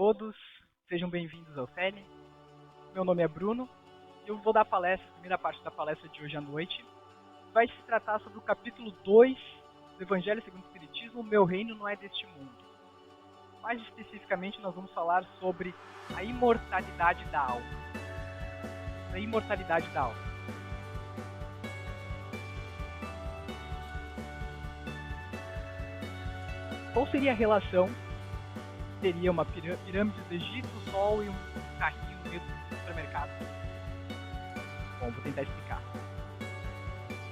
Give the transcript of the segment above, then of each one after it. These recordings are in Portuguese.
todos, sejam bem-vindos ao CELI. Meu nome é Bruno e eu vou dar a primeira parte da palestra de hoje à noite. Vai se tratar sobre o capítulo 2 do Evangelho segundo o Espiritismo, Meu Reino Não É Deste Mundo. Mais especificamente, nós vamos falar sobre a imortalidade da alma. A imortalidade da alma. Qual seria a relação? Teria uma pirâmide do Egito, o Sol e um carrinho no meio do supermercado. Bom, vou tentar explicar.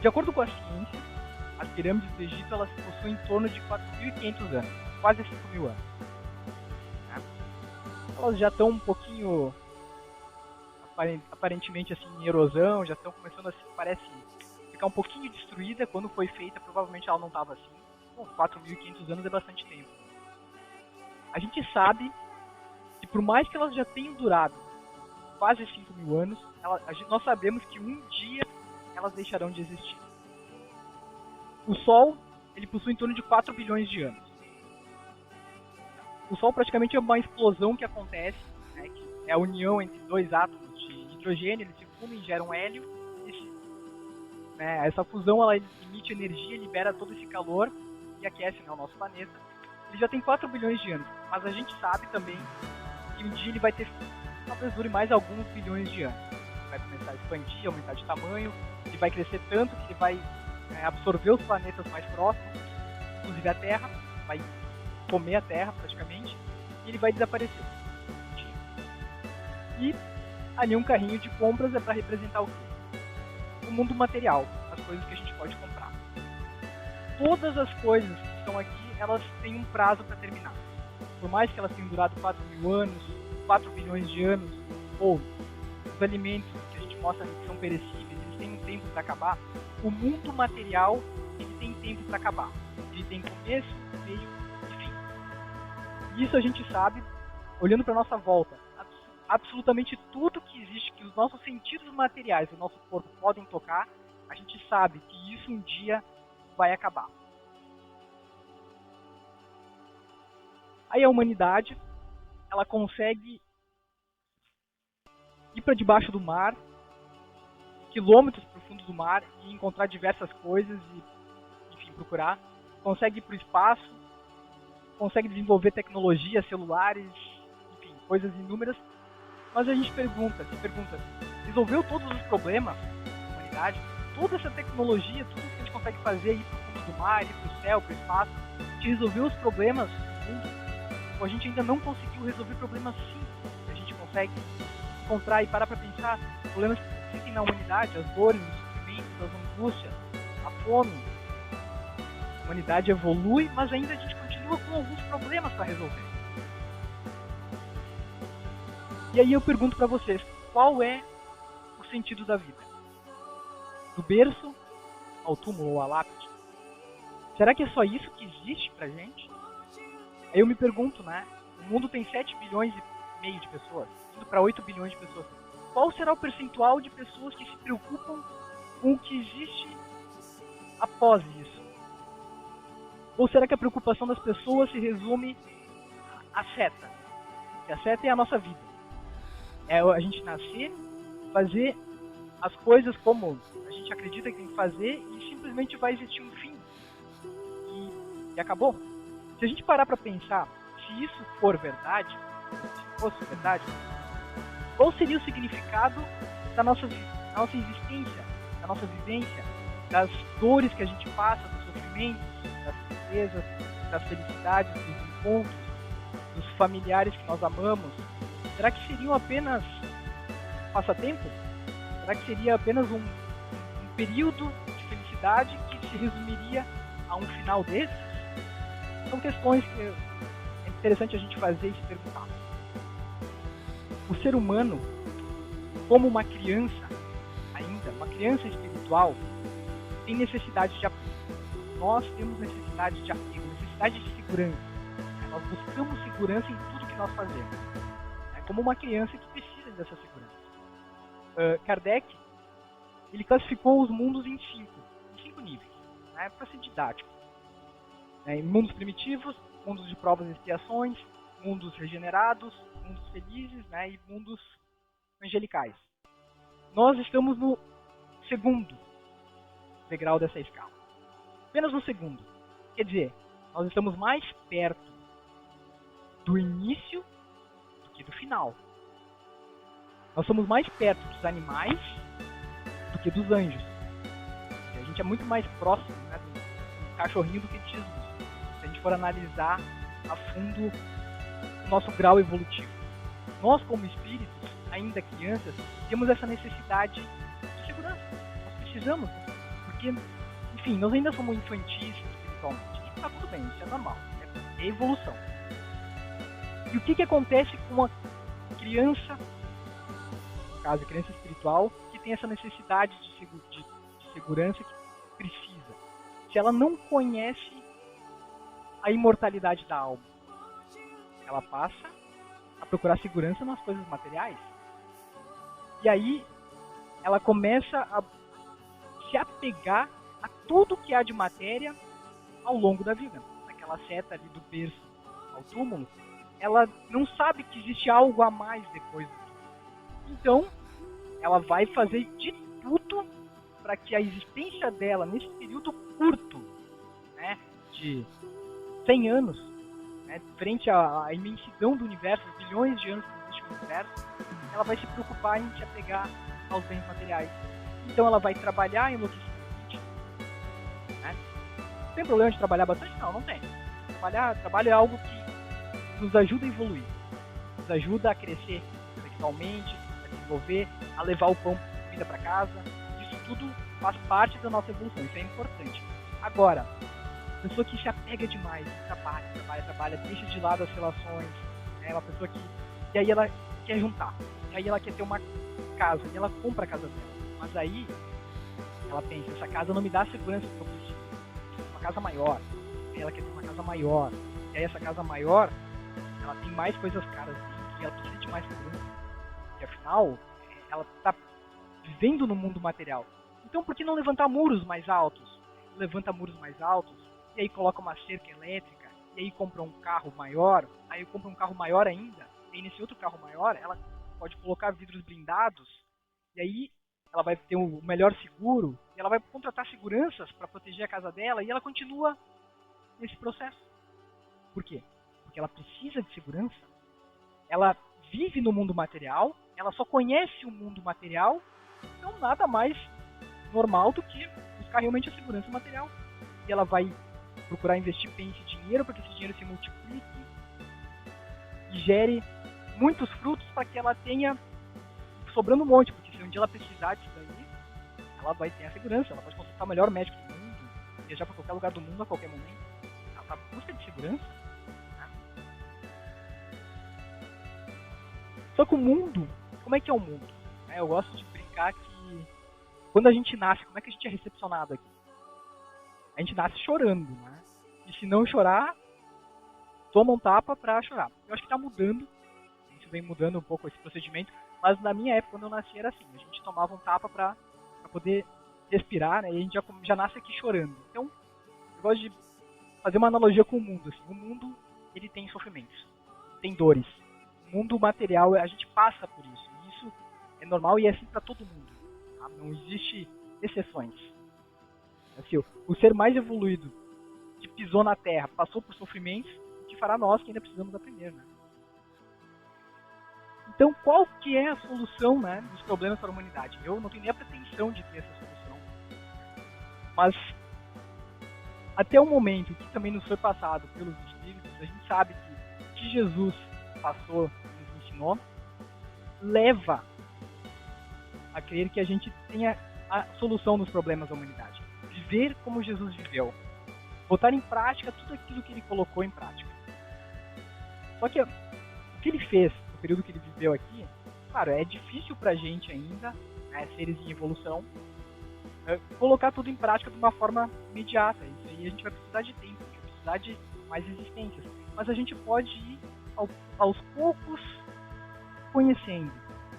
De acordo com a ciência, as pirâmides do Egito elas possuem em torno de 4.500 anos, quase 5.000 anos. Elas já estão um pouquinho, aparentemente assim, em erosão, já estão começando a ficar um pouquinho destruída. Quando foi feita, provavelmente ela não estava assim. Bom, 4.500 anos é bastante tempo. A gente sabe que por mais que elas já tenham durado quase 5.000 anos, nós sabemos que um dia elas deixarão de existir. O Sol, ele possui em torno de 4 bilhões de anos. O Sol praticamente é uma explosão que acontece, né, que é a união entre dois átomos de hidrogênio, eles se fundem e geram hélio. Essa fusão ela emite energia, libera todo esse calor e aquece, né, o nosso planeta. Ele já tem 4 bilhões de anos, mas a gente sabe também que um dia ele vai ter, talvez dure mais alguns bilhões de anos. Ele vai começar a expandir, aumentar de tamanho, ele vai crescer tanto que ele vai absorver os planetas mais próximos, inclusive a Terra, vai comer a Terra praticamente, e ele vai desaparecer. E ali um carrinho de compras é para representar o quê? O mundo material, as coisas que a gente pode comprar. Todas as coisas que estão aqui, elas têm um prazo para terminar. Por mais que elas tenham durado 4.000 anos, 4 bilhões de anos, ou os alimentos que a gente mostra que são perecíveis, eles têm um tempo para acabar, o mundo material ele tem tempo para acabar. Ele tem começo, meio e fim. E isso a gente sabe, olhando para a nossa volta. Absolutamente tudo que existe, que os nossos sentidos materiais do nosso corpo podem tocar, a gente sabe que isso um dia vai acabar. Aí a humanidade, ela consegue ir para debaixo do mar, quilômetros profundos do mar, e encontrar diversas coisas e, enfim, procurar. Consegue ir para o espaço, consegue desenvolver tecnologias, celulares, enfim, coisas inúmeras. Mas a gente se pergunta, resolveu todos os problemas da humanidade? Toda essa tecnologia, tudo que a gente consegue fazer, ir para o fundo do mar, ir para o céu, para o espaço, a gente resolveu os problemas do mundo? Ou a gente ainda não conseguiu resolver problemas simples? A gente consegue encontrar e parar para pensar problemas que existem na humanidade, as dores, os sofrimentos, as angústias, a fome. A humanidade evolui, mas ainda a gente continua com alguns problemas para resolver. E aí eu pergunto para vocês, qual é o sentido da vida? Do berço ao túmulo ou à lápide? Será que é só isso que existe pra gente? Aí eu me pergunto, né? O mundo tem 7 bilhões e meio de pessoas, indo para 8 bilhões de pessoas. Qual será o percentual de pessoas que se preocupam com o que existe após isso? Ou será que a preocupação das pessoas se resume à seta? E a seta é a nossa vida. É a gente nascer, fazer as coisas como a gente acredita que tem que fazer e simplesmente vai existir um fim. E acabou. Se a gente parar para pensar, se isso for verdade, se fosse verdade, qual seria o significado da nossa existência, da nossa vivência, das dores que a gente passa, dos sofrimentos, das tristezas, das felicidades, dos encontros, dos familiares que nós amamos? Será que seriam apenas passatempo? Será que seria apenas um período de felicidade que se resumiria a um final desses? São questões que é interessante a gente fazer e se perguntar. O ser humano, como uma criança ainda, uma criança espiritual, tem necessidade de apego. Nós temos necessidade de apego, necessidade de segurança. Nós buscamos segurança em tudo que nós fazemos. É como uma criança que precisa dessa segurança. Kardec, ele classificou os mundos em cinco níveis, né, para ser didático. Em mundos primitivos, mundos de provas e expiações, mundos regenerados, mundos felizes, né, e mundos angelicais. Nós estamos no segundo degrau dessa escala. Apenas no segundo. Quer dizer, nós estamos mais perto do início do que do final. Nós somos mais perto dos animais do que dos anjos. A gente é muito mais próximo, né, do cachorrinho do que de Jesus. Se a gente for analisar a fundo o nosso grau evolutivo. Nós, como espíritos, ainda crianças, temos essa necessidade de segurança. Nós precisamos, porque, enfim, nós ainda somos infantis espiritualmente. E tá tudo bem, isso é normal. É evolução. E o que acontece com uma criança, no caso, a criança espiritual, que tem essa necessidade de segurança que precisa? Se ela não conhece a imortalidade da alma, ela passa a procurar segurança nas coisas materiais. E aí, ela começa a se apegar a tudo que há de matéria ao longo da vida. Naquela seta ali do berço ao túmulo, ela não sabe que existe algo a mais depois do túmulo. Então, ela vai fazer de tudo para que a existência dela, nesse período curto, né, de 100 anos, né, frente à imensidão do universo, os bilhões de anos que existe o universo, ela vai se preocupar em se apegar aos bens materiais. Então ela vai trabalhar enlouquecidamente. Né? Tem problema de trabalhar bastante? Não, não tem. Trabalho é algo que nos ajuda a evoluir, nos ajuda a crescer intelectualmente, a desenvolver, a levar o pão de comida para casa. Isso tudo faz parte da nossa evolução, isso é importante. Agora, a pessoa que se apega demais, trabalha, deixa de lado as relações, é uma pessoa que... E aí ela quer juntar, e aí ela quer ter uma casa, e ela compra a casa dela. Mas aí, ela pensa, essa casa não me dá a segurança que eu preciso. Uma casa maior, e ela quer ter uma casa maior. E aí essa casa maior, ela tem mais coisas caras, e ela precisa de mais segurança. E afinal, ela está vivendo no mundo material. Então por que não levantar muros mais altos? Levanta muros mais altos, e aí coloca uma cerca elétrica, e aí compra um carro maior, aí compra um carro maior ainda, e aí nesse outro carro maior, ela pode colocar vidros blindados, e aí ela vai ter o melhor seguro, e ela vai contratar seguranças para proteger a casa dela, e ela continua nesse processo. Por quê? Porque ela precisa de segurança, ela vive no mundo material, ela só conhece o mundo material, então nada mais normal do que buscar realmente a segurança material. E ela vai procurar investir bem esse dinheiro para que esse dinheiro se multiplique e gere muitos frutos para que ela tenha sobrando um monte, porque se um dia ela precisar disso daí, ela vai ter a segurança, ela pode consultar o melhor médico do mundo, viajar para qualquer lugar do mundo a qualquer momento. Ela está em busca de segurança. Né? Só que o mundo, como é que é o mundo? Eu gosto de brincar que quando a gente nasce, como é que a gente é recepcionado aqui? A gente nasce chorando, né? E se não chorar, toma um tapa pra chorar. Eu acho que tá mudando, isso vem mudando um pouco esse procedimento, mas na minha época, quando eu nasci, era assim, a gente tomava um tapa pra poder respirar, né? E a gente já nasce aqui chorando. Então, eu gosto de fazer uma analogia com o mundo, assim. O mundo, ele tem sofrimentos, tem dores. O mundo material, a gente passa por isso. E isso é normal e é assim pra todo mundo. Tá? Não existe exceções. Assim, o ser mais evoluído que pisou na Terra, passou por sofrimentos, que fará nós que ainda precisamos aprender, né? Então, qual que é a solução, né, dos problemas para a humanidade? Eu não tenho nem a pretensão de ter essa solução. Mas, até o momento que também nos foi passado pelos Espíritos, a gente sabe que o que Jesus passou e nos ensinou leva a crer que a gente tenha a solução dos problemas da humanidade. Viver como Jesus viveu. Botar em prática tudo aquilo que ele colocou em prática. Só que o que ele fez no período que ele viveu aqui, claro, é difícil pra gente ainda, né, seres em evolução, colocar tudo em prática de uma forma imediata. Isso aí a gente vai precisar de tempo, a gente vai precisar de mais existências. Mas a gente pode ir aos poucos conhecendo,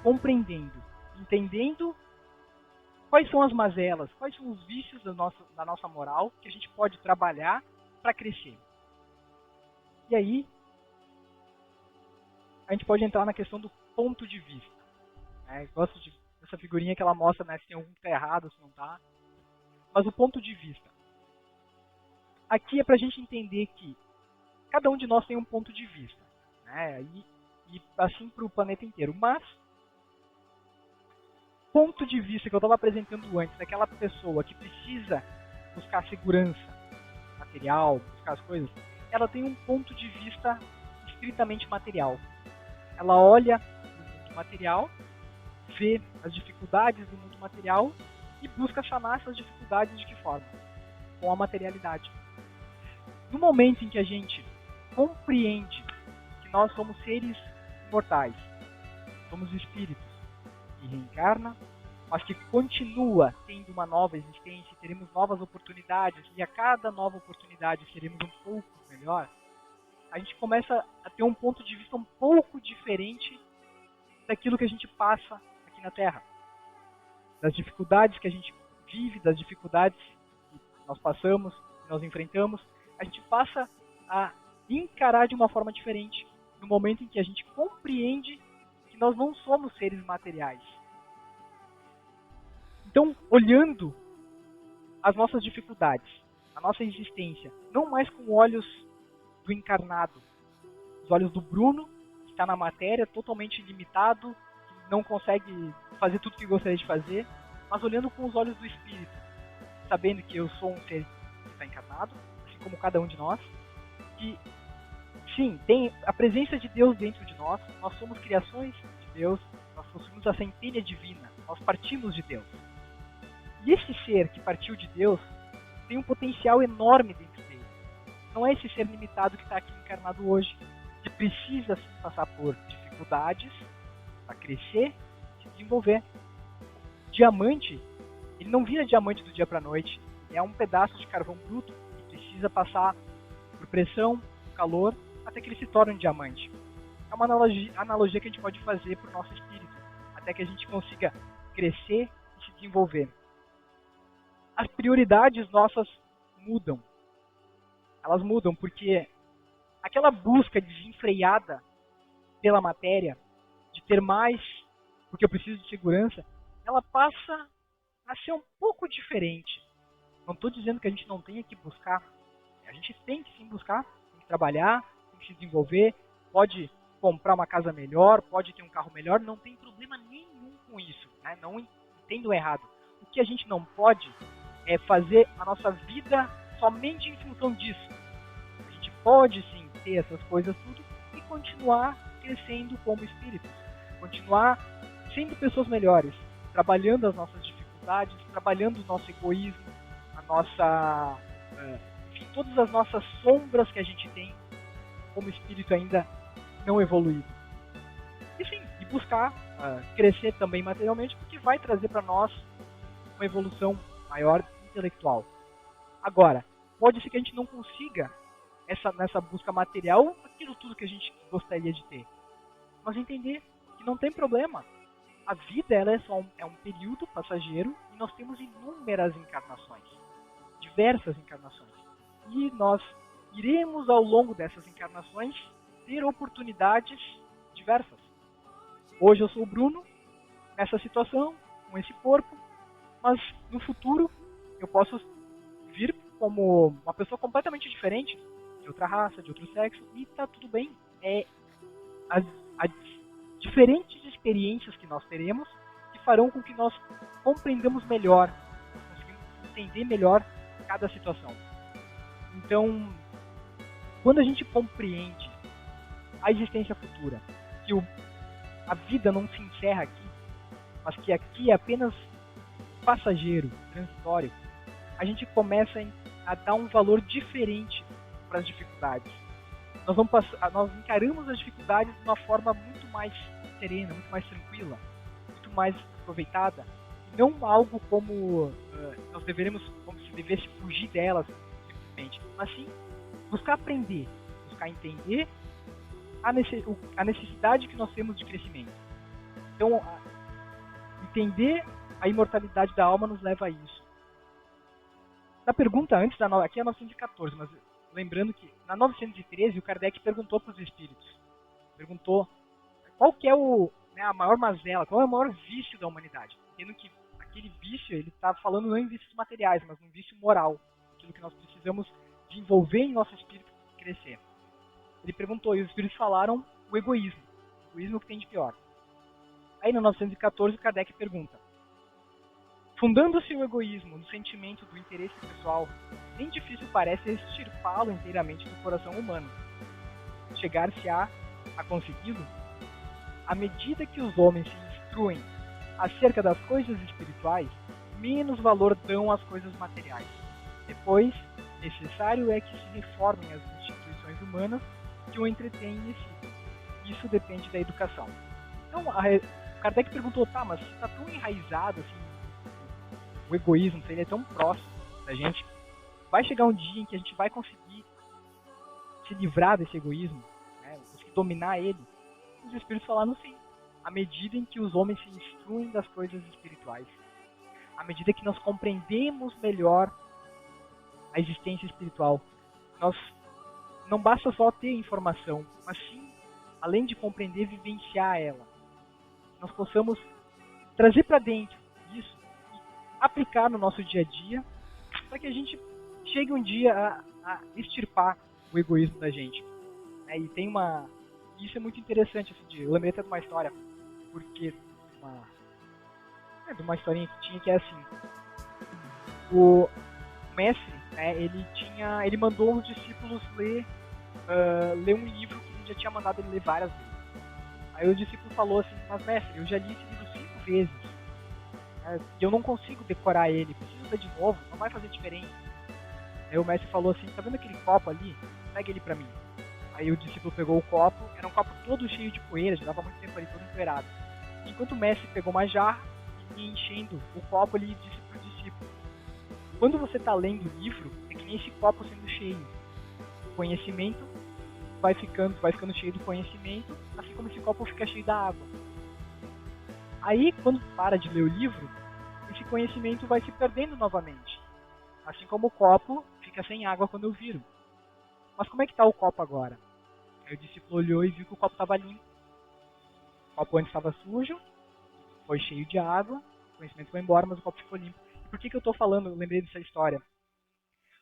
compreendendo, entendendo quais são as mazelas, quais são os vícios da nossa moral que a gente pode trabalhar para crescer. E aí, a gente pode entrar na questão do ponto de vista. Né? Eu gosto dessa figurinha que ela mostra, né, se tem algum que está errado, se não está. Mas o ponto de vista. Aqui é para a gente entender que cada um de nós tem um ponto de vista. Né? E assim para o planeta inteiro. Mas, ponto de vista que eu estava apresentando antes, daquela pessoa que precisa buscar segurança material, buscar as coisas, ela tem um ponto de vista estritamente material. Ela olha o mundo material, vê as dificuldades do mundo material e busca sanar essas dificuldades de que forma? Com a materialidade. No momento em que a gente compreende que nós somos seres imortais, somos espíritos que reencarna, mas que continua tendo uma nova existência, teremos novas oportunidades e a cada nova oportunidade seremos um pouco melhor, a gente começa a ter um ponto de vista um pouco diferente daquilo que a gente passa aqui na Terra. Das dificuldades que a gente vive, das dificuldades que nós passamos, que nós enfrentamos, a gente passa a encarar de uma forma diferente no momento em que a gente compreende que nós não somos seres materiais. Então, olhando as nossas dificuldades, a nossa existência, não mais com olhos do encarnado, os olhos do Bruno, que está na matéria, totalmente limitado, que não consegue fazer tudo o que gostaria de fazer, mas olhando com os olhos do espírito, sabendo que eu sou um ser que está encarnado, assim como cada um de nós, que sim, tem a presença de Deus dentro de nós, nós somos criações de Deus, nós possuímos a centelha divina, nós partimos de Deus. E esse ser que partiu de Deus tem um potencial enorme dentro dele. Não é esse ser limitado que está aqui encarnado hoje, que precisa sim, passar por dificuldades para crescer e se desenvolver. Diamante, ele não vira diamante do dia para a noite. É um pedaço de carvão bruto que precisa passar por pressão, calor, até que ele se torne um diamante. É uma analogia que a gente pode fazer para o nosso espírito, até que a gente consiga crescer e se desenvolver. As prioridades nossas mudam. Elas mudam porque aquela busca desenfreada pela matéria, de ter mais, porque eu preciso de segurança, ela passa a ser um pouco diferente. Não estou dizendo que a gente não tenha que buscar. A gente tem que sim buscar, tem que trabalhar, tem que se desenvolver, pode comprar uma casa melhor, pode ter um carro melhor, não tem problema nenhum com isso. Né? Não entendo errado. O que a gente não pode é fazer a nossa vida somente em função disso. A gente pode sim ter essas coisas tudo e continuar crescendo como espíritos, continuar sendo pessoas melhores, trabalhando as nossas dificuldades, trabalhando o nosso egoísmo, a nossa, enfim, todas as nossas sombras que a gente tem como espírito ainda não evoluído. E sim, e buscar crescer também materialmente, porque vai trazer para nós uma evolução maior intelectual. Agora, pode ser que a gente não consiga nessa busca material aquilo tudo que a gente gostaria de ter. Mas entender que não tem problema. A vida ela é um período passageiro e nós temos inúmeras encarnações. Diversas encarnações. E nós iremos ao longo dessas encarnações ter oportunidades diversas. Hoje eu sou o Bruno, nessa situação, com esse corpo, mas no futuro eu posso vir como uma pessoa completamente diferente, de outra raça, de outro sexo, e está tudo bem. As diferentes experiências que nós teremos que farão com que nós compreendamos melhor, conseguimos entender melhor cada situação. Então, quando a gente compreende a existência futura, que a vida não se encerra aqui, mas que aqui é apenas passageiro, transitório, a gente começa a dar um valor diferente para as dificuldades. Nós encaramos as dificuldades de uma forma muito mais serena, muito mais tranquila, muito mais aproveitada, e não algo como nós deveremos, como se devesse fugir delas simplesmente, mas sim buscar aprender, buscar entender a necessidade que nós temos de crescimento. Então, entender a imortalidade da alma nos leva a isso. Na pergunta antes, aqui é a 914, mas lembrando que na 913 o Kardec perguntou para os espíritos, perguntou qual que é a maior mazela, qual é o maior vício da humanidade? Tendo que aquele vício, ele está falando não em vícios materiais, mas num vício moral, aquilo que nós precisamos desenvolver em nosso espírito crescer. Ele perguntou, e os espíritos falaram, o egoísmo que tem de pior. Aí, no 914, Kardec pergunta, fundando-se o egoísmo no sentimento do interesse pessoal, nem difícil parece extirpá-lo inteiramente do coração humano. Chegar-se-á a consegui-lo? À medida que os homens se instruem acerca das coisas espirituais, menos valor dão às coisas materiais. Depois, necessário é que se reformem as instituições humanas que o entretêm nesse. Isso depende da educação. Então, Kardec perguntou, tá, mas se está tão enraizado assim, o egoísmo, se ele é tão próximo da gente, vai chegar um dia em que a gente vai conseguir se livrar desse egoísmo, né, conseguir dominar ele? Os espíritos falaram sim, à medida em que os homens se instruem das coisas espirituais, à medida que nós compreendemos melhor a existência espiritual, nós não basta só ter informação, mas sim, além de compreender, vivenciar ela. Nós possamos trazer para dentro isso e aplicar no nosso dia a dia, para que a gente chegue um dia a extirpar o egoísmo da gente. E tem isso é muito interessante, assim, eu lembrei até de uma história, porque de uma historinha que tinha, que é assim, o mestre, né, ele mandou os discípulos ler um livro que ele já tinha mandado ele ler várias vezes. Aí o discípulo falou assim, mas mestre, eu já li esse livro 5 vezes, né, e eu não consigo decorar ele, preciso ler de novo, não vai fazer diferença. Aí o mestre falou assim, tá vendo aquele copo ali? Pega ele pra mim. Aí o discípulo pegou o copo, era um copo todo cheio de poeira, já dava muito tempo ali, todo empoeirado. Enquanto o mestre pegou uma jarra e enchendo o copo, ele disse pro discípulo, quando você está lendo o livro, é que nem esse copo sendo cheio. O conhecimento vai ficando cheio do conhecimento, assim como esse copo fica cheio da água. Aí, quando para de ler o livro, esse conhecimento vai se perdendo novamente. Assim como o copo fica sem água quando eu viro. Mas como é que está o copo agora? Aí o discípulo olhou e viu que o copo estava limpo. O copo antes estava sujo, foi cheio de água, o conhecimento foi embora, mas o copo ficou limpo. E por que eu estou falando, eu lembrei dessa história?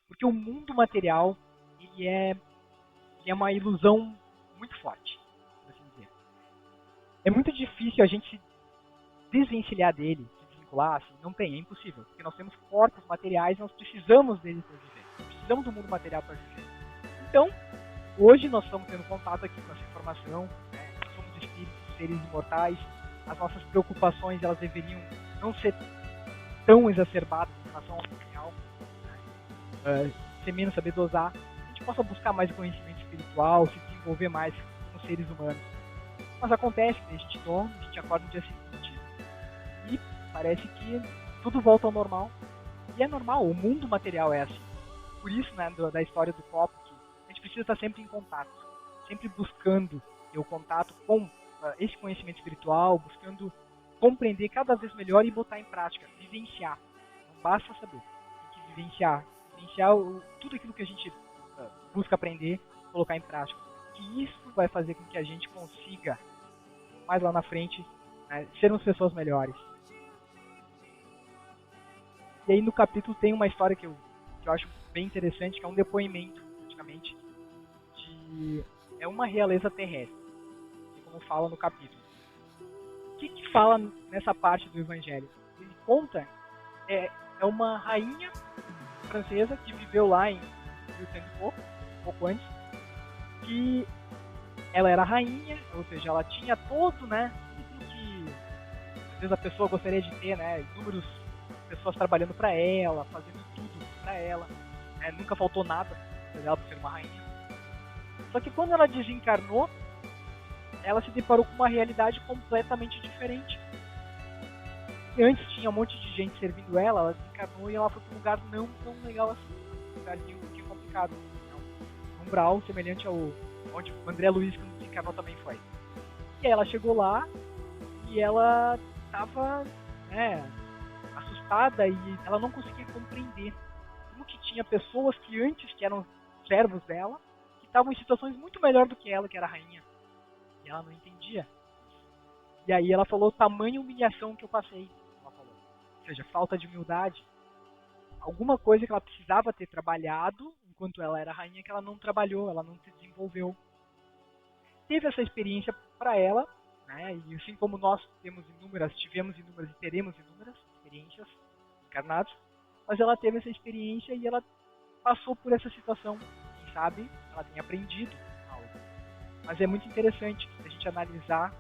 Porque o mundo material, ele é uma ilusão muito forte, por assim dizer. É muito difícil a gente se desvencilhar dele, se desvincular, assim, não tem, é impossível. Porque nós temos corpos materiais, nós precisamos deles para viver. Precisamos do mundo material para viver. Então, hoje nós estamos tendo contato aqui com essa informação, né? Nós somos espíritos, seres imortais, as nossas preocupações, elas deveriam não ser tão exacerbadas em relação ao material, né? Ser menos, saber dosar, a gente possa buscar mais conhecimento espiritual, se desenvolver mais como seres humanos. Mas acontece que a gente dorme, a gente acorda no dia seguinte e parece que tudo volta ao normal. E é normal, o mundo material é assim. Por isso, né, da história do copo, que a gente precisa estar sempre em contato, sempre buscando ter o contato com esse conhecimento espiritual, buscando compreender cada vez melhor e botar em prática, vivenciar. Não basta saber, tem que vivenciar tudo aquilo que a gente busca aprender, colocar em prática. Que isso vai fazer com que a gente consiga, mais lá na frente, sermos pessoas melhores. E aí no capítulo tem uma história que eu acho bem interessante, que é um depoimento, praticamente, é uma realeza terrestre, como fala no capítulo. O que fala nessa parte do Evangelho? Ele conta, é uma rainha francesa que viveu lá em 1100 e pouco antes, que ela era rainha, ou seja, ela tinha todo, né, tudo que às vezes a pessoa gostaria de ter, né, inúmeros pessoas trabalhando para ela, fazendo tudo para ela, né, nunca faltou nada para ela por ser uma rainha. Só que quando ela desencarnou, ela se deparou com uma realidade completamente diferente. E antes tinha um monte de gente servindo ela desencarnou e ela foi para um lugar não tão legal assim, um lugarzinho um pouquinho complicado, um umbral semelhante ao onde o André Luiz, quando desencarnou, também foi. E aí ela chegou lá e ela estava assustada e ela não conseguia compreender como que tinha pessoas que antes, que eram servos dela, que estavam em situações muito melhor do que ela, que era a rainha. E ela não entendia. E aí ela falou tamanha humilhação que eu passei. Ela falou. Ou seja, falta de humildade. Alguma coisa que ela precisava ter trabalhado enquanto ela era rainha que ela não trabalhou, ela não se desenvolveu. Teve essa experiência para ela, né? E assim como nós tivemos inúmeras e teremos inúmeras experiências encarnados, mas ela teve essa experiência e ela passou por essa situação. Quem sabe ela tem aprendido algo. Mas é muito interessante a gente analisar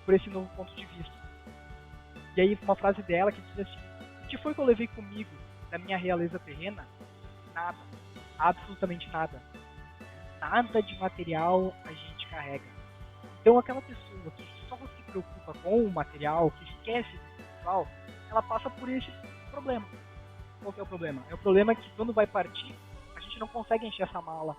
por esse novo ponto de vista. E aí uma frase dela que diz assim: o que foi que eu levei comigo da minha realeza terrena? Nada. Absolutamente nada. Nada de material a gente carrega. Então aquela pessoa que só se preocupa com o material, que esquece do espiritual, ela passa por esse problema. Qual que é o problema? É o problema que quando vai partir, a gente não consegue encher essa mala.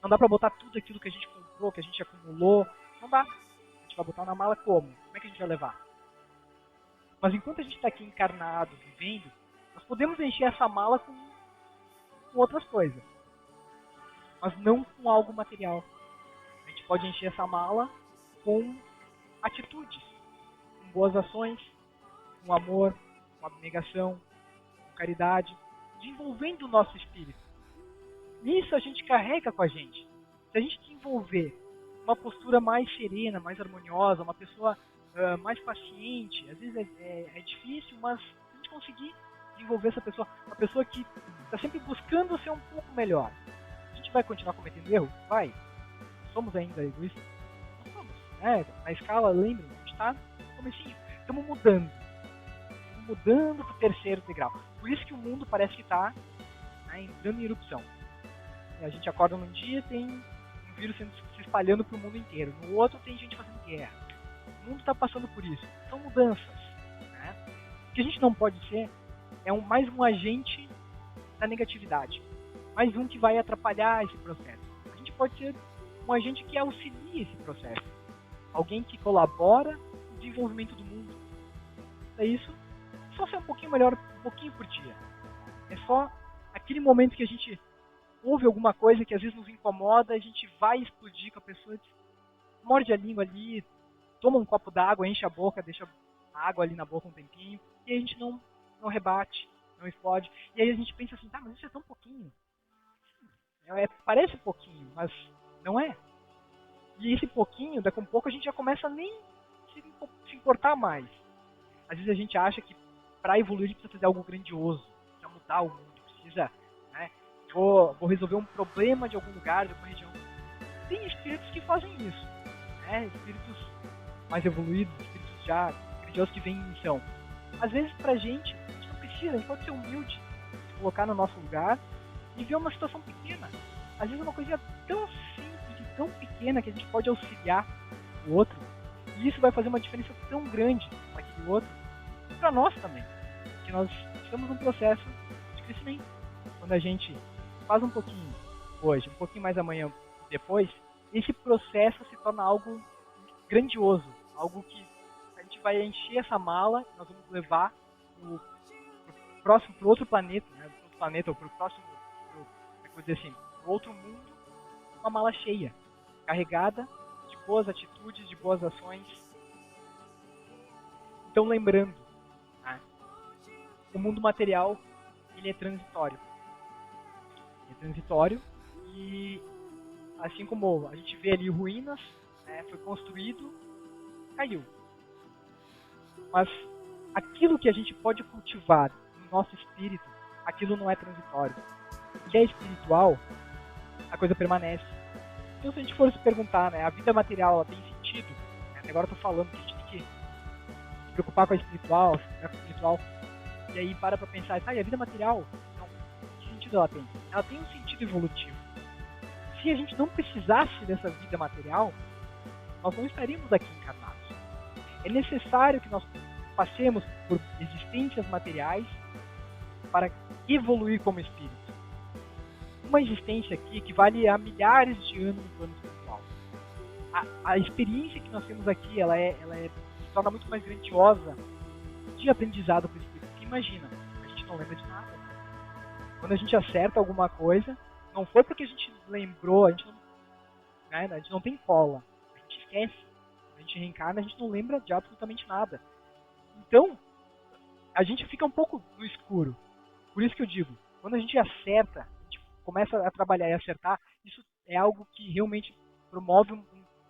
Não dá pra botar tudo aquilo que a gente comprou, que a gente acumulou. Não dá. A gente vai botar na mala como? Como é que a gente vai levar? Mas enquanto a gente está aqui encarnado, vivendo, nós podemos encher essa mala com outras coisas. Mas não com algo material. A gente pode encher essa mala com atitudes, com boas ações, com amor, com abnegação, com caridade, desenvolvendo o nosso espírito. Isso a gente carrega com a gente. Se a gente desenvolver uma postura mais serena, mais harmoniosa, uma pessoa mais paciente, às vezes é difícil, mas se a gente conseguir desenvolver essa pessoa, uma pessoa que está sempre buscando ser um pouco melhor, a gente vai continuar cometendo erro? Vai. Somos ainda egoístas? Não somos. Na escala, lembrem, a gente está no comecinho. Estamos mudando. Estamos mudando para o terceiro degrau. Por isso que o mundo parece que está entrando em erupção. A gente acorda num dia, tem um vírus se espalhando para o mundo inteiro. No outro tem gente fazendo guerra. O mundo está passando por isso. São mudanças. Né? O que a gente não pode ser é mais um agente da negatividade. Mais um que vai atrapalhar esse processo. A gente pode ser um agente que auxilia esse processo. Alguém que colabora no desenvolvimento do mundo. É isso. Só ser um pouquinho melhor, um pouquinho por dia. É só aquele momento que a gente ouve alguma coisa que às vezes nos incomoda, a gente vai explodir com a pessoa, morde a língua ali, toma um copo d'água, enche a boca, deixa a água ali na boca um tempinho, e a gente não rebate, não explode. E aí a gente pensa assim, tá, mas isso é tão pouquinho. Parece pouquinho, mas não é. E esse pouquinho, daqui a um pouco a gente já começa a nem se importar mais. Às vezes a gente acha que para evoluir a gente precisa fazer algo grandioso, precisa mudar o mundo, precisa, né, vou resolver um problema de algum lugar, de alguma região. Tem espíritos que fazem isso, né? Espíritos mais evoluídos, espíritos já grandiosos que vêm em missão. Às vezes pra gente não precisa, a gente pode ser humilde, se colocar no nosso lugar e ver uma situação pequena. Às vezes é uma coisa tão simples e tão pequena que a gente pode auxiliar o outro, e isso vai fazer uma diferença tão grande para aquele outro e para nós também, que nós estamos num processo de crescimento. Quando a gente faz um pouquinho hoje, um pouquinho mais amanhã e depois, esse processo se torna algo grandioso, algo que a gente vai encher essa mala, nós vamos levar para outro planeta, né, pro outro planeta ou para o próximo, vou dizer assim, pro outro mundo, uma mala cheia, carregada de boas atitudes, de boas ações. Então lembrando, né, o mundo material ele é transitório. É transitório e assim como a gente vê ali ruínas, né, foi construído, caiu. Mas aquilo que a gente pode cultivar no nosso espírito, aquilo não é transitório. O que é espiritual, a coisa permanece. Então se a gente for se perguntar, né, a vida material ela tem sentido? Né, agora eu tô falando que a gente tem que se preocupar com a espiritual, se preocupar com o espiritual. E aí para pensar, e a vida material, não, que sentido ela tem? Ela tem um sentido evolutivo. Se a gente não precisasse dessa vida material, nós não estaríamos aqui encarnados. É necessário que nós passemos por existências materiais para evoluir como espírito. Uma existência aqui equivale a milhares de anos no plano espiritual. A experiência que nós temos aqui, ela se torna muito mais grandiosa de aprendizado para o espírito. Porque imagina, a gente não lembra de nada. Quando a gente acerta alguma coisa, não foi porque a gente lembrou, a gente não tem cola, a gente esquece. A gente reencarna, a gente não lembra de absolutamente nada. Então, a gente fica um pouco no escuro. Por isso que eu digo, quando a gente acerta, a gente começa a trabalhar e acertar, isso é algo que realmente promove um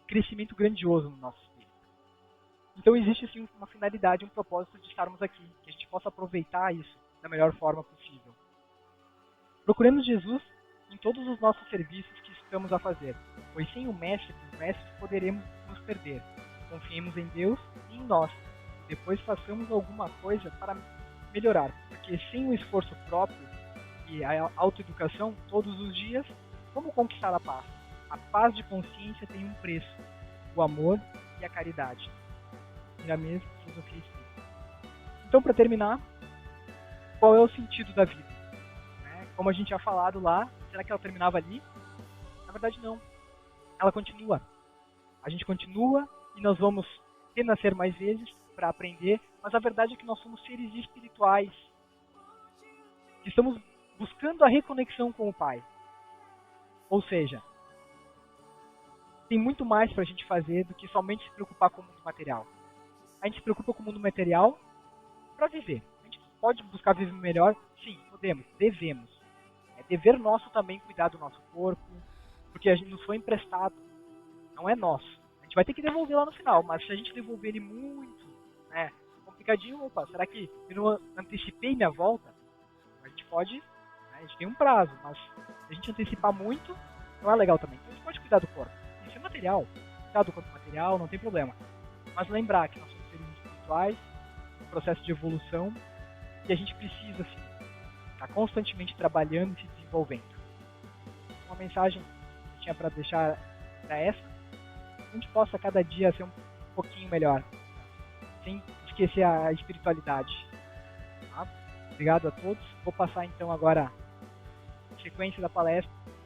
crescimento grandioso no nosso espírito. Então existe sim uma finalidade, um propósito de estarmos aqui, que a gente possa aproveitar isso da melhor forma possível. Procuremos Jesus em todos os nossos serviços que estamos a fazer, pois sem o Mestre dos Mestres poderemos nos perder. Confiemos em Deus e em nós. Depois façamos alguma coisa para melhorar, porque sem o esforço próprio e a autoeducação todos os dias, como conquistar a paz? A paz de consciência tem um preço, o amor e a caridade. Na mesma filosofia espírita. Então, para terminar, qual é o sentido da vida? Como a gente já falado lá, será que ela terminava ali? Na verdade, não. Ela continua. A gente continua e nós vamos renascer mais vezes para aprender, mas a verdade é que nós somos seres espirituais que estamos buscando a reconexão com o Pai. Ou seja, tem muito mais para a gente fazer do que somente se preocupar com o mundo material. A gente se preocupa com o mundo material para viver. A gente pode buscar viver melhor? Sim, podemos, devemos. É dever nosso também cuidar do nosso corpo, porque a gente nos foi emprestado, não é nosso. A gente vai ter que devolver lá no final, mas se a gente devolver ele muito, complicadinho, opa, será que eu não antecipei minha volta? A gente pode, a gente tem um prazo, mas se a gente antecipar muito, não é legal também. Então a gente pode cuidar do corpo. Isso é material, cuidar do corpo material, não tem problema. Mas lembrar que nós somos seres espirituais, um processo de evolução, e a gente precisa, sim, estar constantemente trabalhando e se desenvolvendo. Uma mensagem que eu tinha para deixar era essa, que a gente possa cada dia ser um pouquinho melhor, sem esquecer a espiritualidade. Tá? Obrigado a todos. Vou passar então agora a sequência da palestra